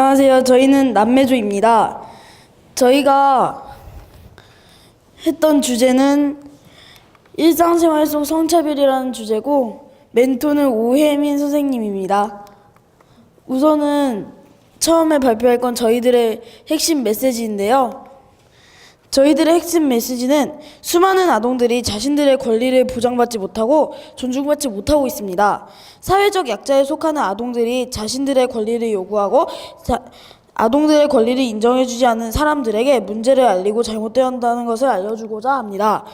안녕하세요. 저희는 남매조입니다. 저희가 했던 주제는 일상생활 속 성차별이라는 주제고, 멘토는 오혜민 선생님입니다. 우선은 처음에 발표할 건 저희들의 핵심 메시지인데요. 저희들의 핵심 메시지는 수많은 아동들이 자신들의 권리를 보장받지 못하고 존중받지 못하고 있습니다. 사회적 약자에 속하는 아동들이 자신들의 권리를 요구하고 아동들의 권리를 인정해주지 않는 사람들에게 문제를 알리고 잘못되었다는 것을 알려주고자 합니다.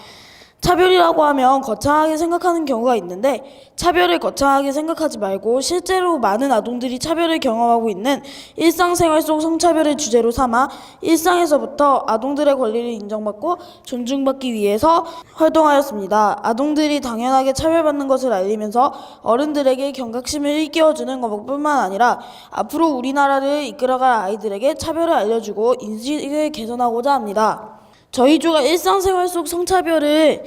차별이라고 하면 거창하게 생각하는 경우가 있는데, 차별을 거창하게 생각하지 말고 실제로 많은 아동들이 차별을 경험하고 있는 일상생활 속 성차별을 주제로 삼아 일상에서부터 아동들의 권리를 인정받고 존중받기 위해서 활동하였습니다. 아동들이 당연하게 차별받는 것을 알리면서 어른들에게 경각심을 일깨워주는 것뿐만 아니라 앞으로 우리나라를 이끌어갈 아이들에게 차별을 알려주고 인식을 개선하고자 합니다. 저희 조가 일상생활 속 성차별을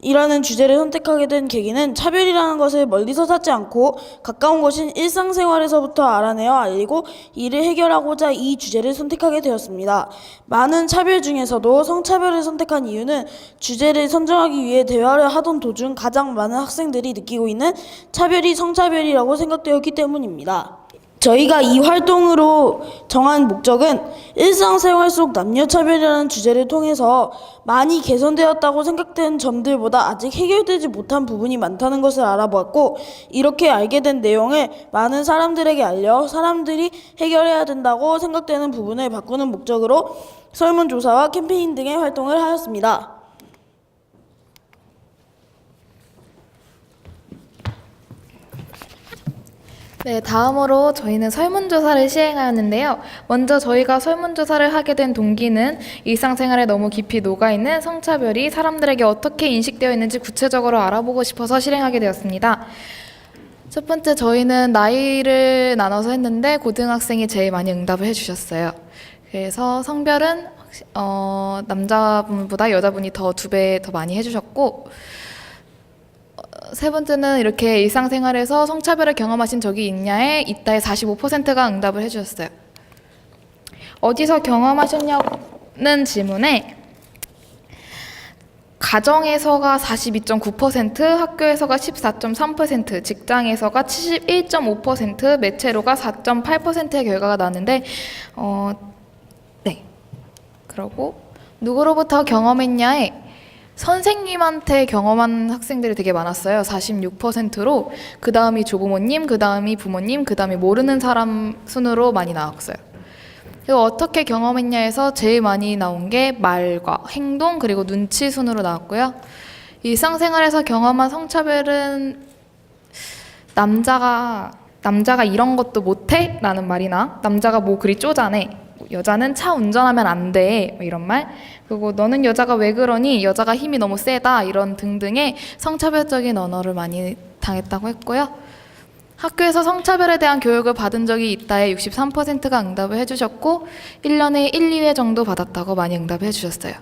이라는 주제를 선택하게 된 계기는 차별이라는 것을 멀리서 찾지 않고 가까운 것인 일상생활에서부터 알아내어 알리고 이를 해결하고자 이 주제를 선택하게 되었습니다. 많은 차별 중에서도 성차별을 선택한 이유는 주제를 선정하기 위해 대화를 하던 도중 가장 많은 학생들이 느끼고 있는 차별이 성차별이라고 생각되었기 때문입니다. 저희가 이 활동으로 정한 목적은 일상생활 속 남녀차별이라는 주제를 통해서 많이 개선되었다고 생각된 점들보다 아직 해결되지 못한 부분이 많다는 것을 알아보았고, 이렇게 알게 된 내용을 많은 사람들에게 알려 사람들이 해결해야 된다고 생각되는 부분을 바꾸는 목적으로 설문조사와 캠페인 등의 활동을 하였습니다. 네, 다음으로 저희는 설문조사를 시행하였는데요. 먼저 저희가 설문조사를 하게 된 동기는 일상생활에 너무 깊이 녹아있는 성차별이 사람들에게 어떻게 인식되어 있는지 구체적으로 알아보고 싶어서 실행하게 되었습니다. 첫 번째, 저희는 나이를 나눠서 했는데 고등학생이 제일 많이 응답을 해주셨어요. 그래서 성별은 남자분보다 여자분이 두 배 더 많이 해주셨고, 세 번째는 이렇게 일상생활에서 성차별을 경험하신 적이 있냐에 있다에 45%가 응답을 해주셨어요. 어디서 경험하셨냐는 질문에 가정에서가 42.9%, 학교에서가 14.3%, 직장에서가 71.5%, 매체로가 4.8%의 결과가 나왔는데, 네. 그리고 누구로부터 경험했냐에 선생님한테 경험한 학생들이 되게 많았어요. 46%로, 그 다음이 조부모님, 그 다음이 부모님, 그 다음이 모르는 사람 순으로 많이 나왔어요. 그리고 어떻게 경험했냐에서 제일 많이 나온 게 말과 행동, 그리고 눈치 순으로 나왔고요. 일상생활에서 경험한 성차별은 남자가 이런 것도 못해? 라는 말이나, 남자가 뭐 그리 쪼잔해, 여자는 차 운전하면 안 돼, 이런 말, 그리고 너는 여자가 왜 그러니, 여자가 힘이 너무 세다, 이런 등등의 성차별적인 언어를 많이 당했다고 했고요. 학교에서 성차별에 대한 교육을 받은 적이 있다에 63%가 응답을 해주셨고, 1년에 1, 2회 정도 받았다고 많이 응답을 해주셨어요.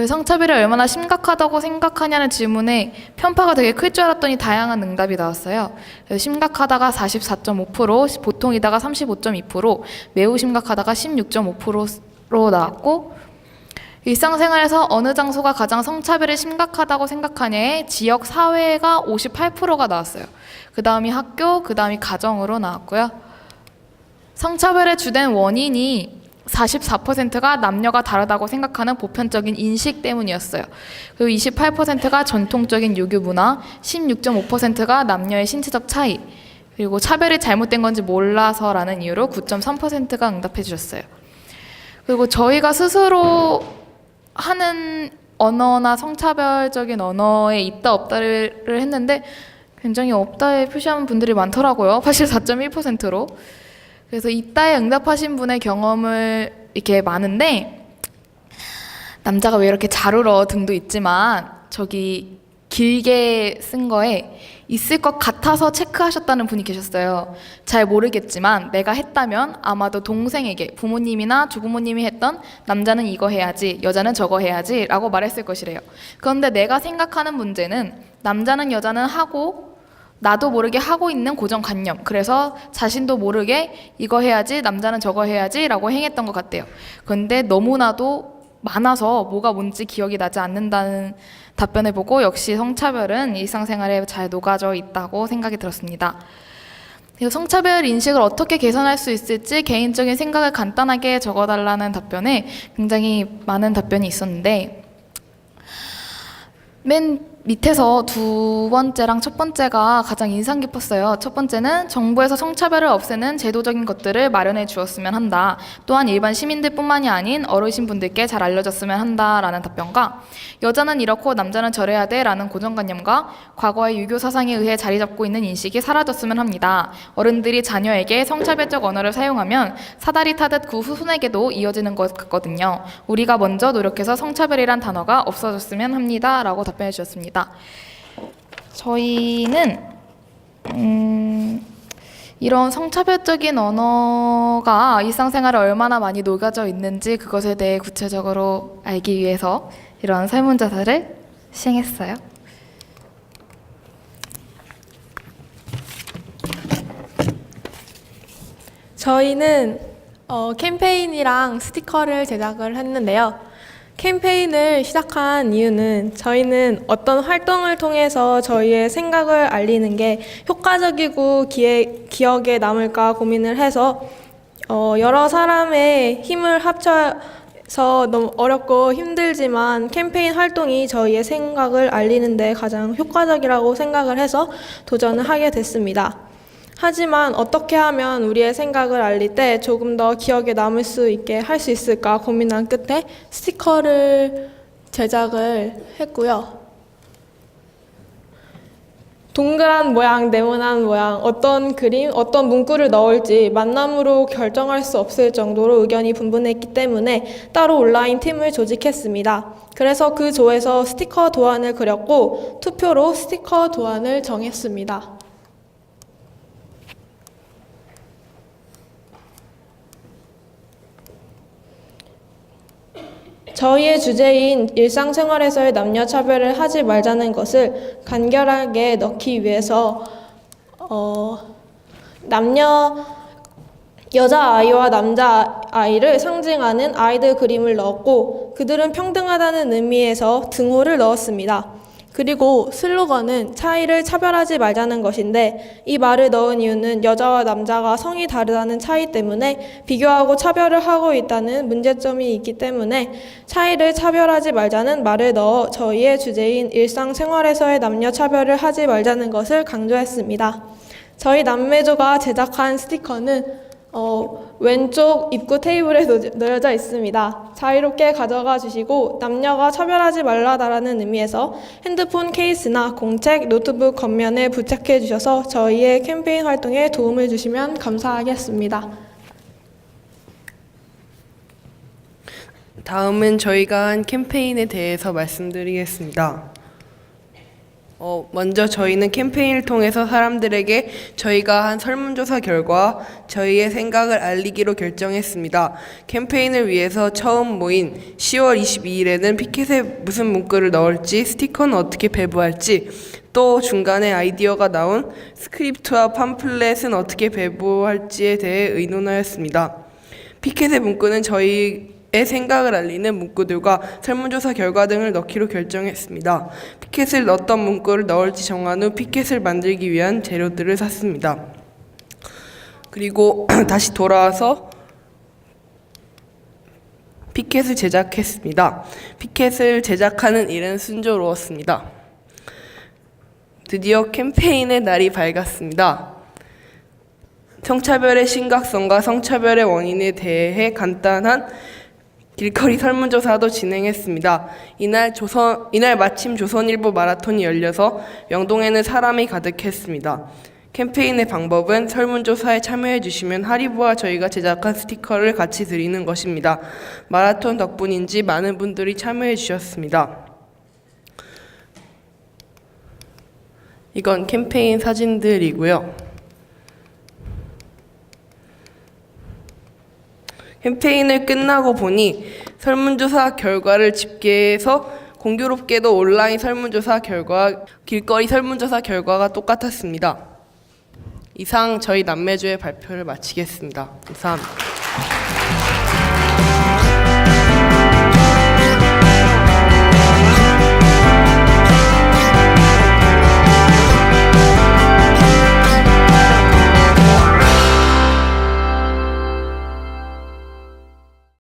성차별이 얼마나 심각하다고 생각하냐는 질문에 편파가 되게 클 줄 알았더니 다양한 응답이 나왔어요. 심각하다가 44.5%, 보통이다가 35.2%, 매우 심각하다가 16.5%로 나왔고, 일상생활에서 어느 장소가 가장 성차별이 심각하다고 생각하냐에 지역 사회가 58%가 나왔어요. 그 다음이 학교, 그 다음이 가정으로 나왔고요. 성차별의 주된 원인이 44%가 남녀가 다르다고 생각하는 보편적인 인식 때문이었어요. 그리고 28%가 전통적인 유교 문화, 16.5%가 남녀의 신체적 차이, 그리고 차별이 잘못된 건지 몰라서라는 이유로 9.3%가 응답해 주셨어요. 그리고 저희가 스스로 하는 언어나 성차별적인 언어에 있다 없다를 했는데 굉장히 없다에 표시하는 분들이 많더라고요. 84.1%로. 그래서 이따에 응답하신 분의 경험을 이렇게 많은데, 남자가 왜 이렇게 잘 울어 등도 있지만 저기 길게 쓴 거에 있을 것 같아서 체크하셨다는 분이 계셨어요. 잘 모르겠지만 내가 했다면 아마도 동생에게 부모님이나 조부모님이 했던 남자는 이거 해야지, 여자는 저거 해야지 라고 말했을 것이래요. 그런데 내가 생각하는 문제는 남자는 여자는 하고 나도 모르게 하고 있는 고정관념. 그래서 자신도 모르게 이거 해야지, 남자는 저거 해야지 라고 행했던 것 같대요. 그런데 너무나도 많아서 뭐가 뭔지 기억이 나지 않는다는 답변을 보고 역시 성차별은 일상생활에 잘 녹아져 있다고 생각이 들었습니다. 그리고 성차별 인식을 어떻게 개선할 수 있을지 개인적인 생각을 간단하게 적어달라는 답변에 굉장히 많은 답변이 있었는데, 맨 밑에서 두 번째랑 첫 번째가 가장 인상 깊었어요. 첫 번째는 정부에서 성차별을 없애는 제도적인 것들을 마련해 주었으면 한다. 또한 일반 시민들뿐만이 아닌 어르신분들께 잘 알려졌으면 한다라는 답변과, 여자는 이렇고 남자는 저래야 돼라는 고정관념과 과거의 유교 사상에 의해 자리 잡고 있는 인식이 사라졌으면 합니다. 어른들이 자녀에게 성차별적 언어를 사용하면 사다리 타듯 그 후손에게도 이어지는 것 같거든요. 우리가 먼저 노력해서 성차별이란 단어가 없어졌으면 합니다. 라고 답변해 주셨습니다. 저희는 이런 성차별적인 언어가 일상생활에 얼마나 많이 녹아져 있는지 그것에 대해 구체적으로 알기 위해서 이런 설문조사를 시행했어요. 저희는 캠페인이랑 스티커를 제작을 했는데요. 캠페인을 시작한 이유는 저희는 어떤 활동을 통해서 저희의 생각을 알리는 게 효과적이고 기억에 남을까 고민을 해서 여러 사람의 힘을 합쳐서 너무 어렵고 힘들지만 캠페인 활동이 저희의 생각을 알리는 데 가장 효과적이라고 생각을 해서 도전을 하게 됐습니다. 하지만 어떻게 하면 우리의 생각을 알릴 때 조금 더 기억에 남을 수 있게 할 수 있을까 고민한 끝에 스티커를 제작을 했고요. 동그란 모양, 네모난 모양, 어떤 그림, 어떤 문구를 넣을지 만남으로 결정할 수 없을 정도로 의견이 분분했기 때문에 따로 온라인 팀을 조직했습니다. 그래서 그 조에서 스티커 도안을 그렸고 투표로 스티커 도안을 정했습니다. 저희의 주제인 일상생활에서의 남녀 차별을 하지 말자는 것을 간결하게 넣기 위해서 여자아이와 남자아이를 상징하는 아이들 그림을 넣었고 그들은 평등하다는 의미에서 등호를 넣었습니다. 그리고 슬로건은 차이를 차별하지 말자는 것인데 이 말을 넣은 이유는 여자와 남자가 성이 다르다는 차이 때문에 비교하고 차별을 하고 있다는 문제점이 있기 때문에 차이를 차별하지 말자는 말을 넣어 저희의 주제인 일상생활에서의 남녀 차별을 하지 말자는 것을 강조했습니다. 저희 남매조가 제작한 스티커는 왼쪽 입구 테이블에 놓여져 있습니다. 자유롭게 가져가 주시고 남녀가 차별하지 말라라는 의미에서 핸드폰 케이스나 공책, 노트북 겉면에 부착해 주셔서 저희의 캠페인 활동에 도움을 주시면 감사하겠습니다. 다음은 저희가 한 캠페인에 대해서 말씀드리겠습니다. 먼저 저희는 캠페인을 통해서 사람들에게 저희가 한 설문조사 결과 저희의 생각을 알리기로 결정했습니다. 캠페인을 위해서 처음 모인 10월 22일에는 피켓에 무슨 문구를 넣을지, 스티커는 어떻게 배부할지, 또 중간에 아이디어가 나온 스크립트와 팜플렛은 어떻게 배부할지에 대해 의논하였습니다. 피켓의 문구는 저희의 생각을 알리는 문구들과 설문조사 결과 등을 넣기로 결정했습니다. 피켓을 어떤 문구를 넣을지 정한 후 피켓을 만들기 위한 재료들을 샀습니다. 그리고 다시 돌아와서 피켓을 제작했습니다. 피켓을 제작하는 일은 순조로웠습니다. 드디어 캠페인의 날이 밝았습니다. 성차별의 심각성과 성차별의 원인에 대해 간단한 길거리 설문조사도 진행했습니다. 이날 마침 조선일보 마라톤이 열려서 명동에는 사람이 가득했습니다. 캠페인의 방법은 설문조사에 참여해 주시면 하리보와 저희가 제작한 스티커를 같이 드리는 것입니다. 마라톤 덕분인지 많은 분들이 참여해 주셨습니다. 이건 캠페인 사진들이고요. 캠페인을 끝나고 보니 설문조사 결과를 집계해서 공교롭게도 온라인 설문조사 결과, 길거리 설문조사 결과가 똑같았습니다. 이상 저희 남매주의 발표를 마치겠습니다. 감사합니다.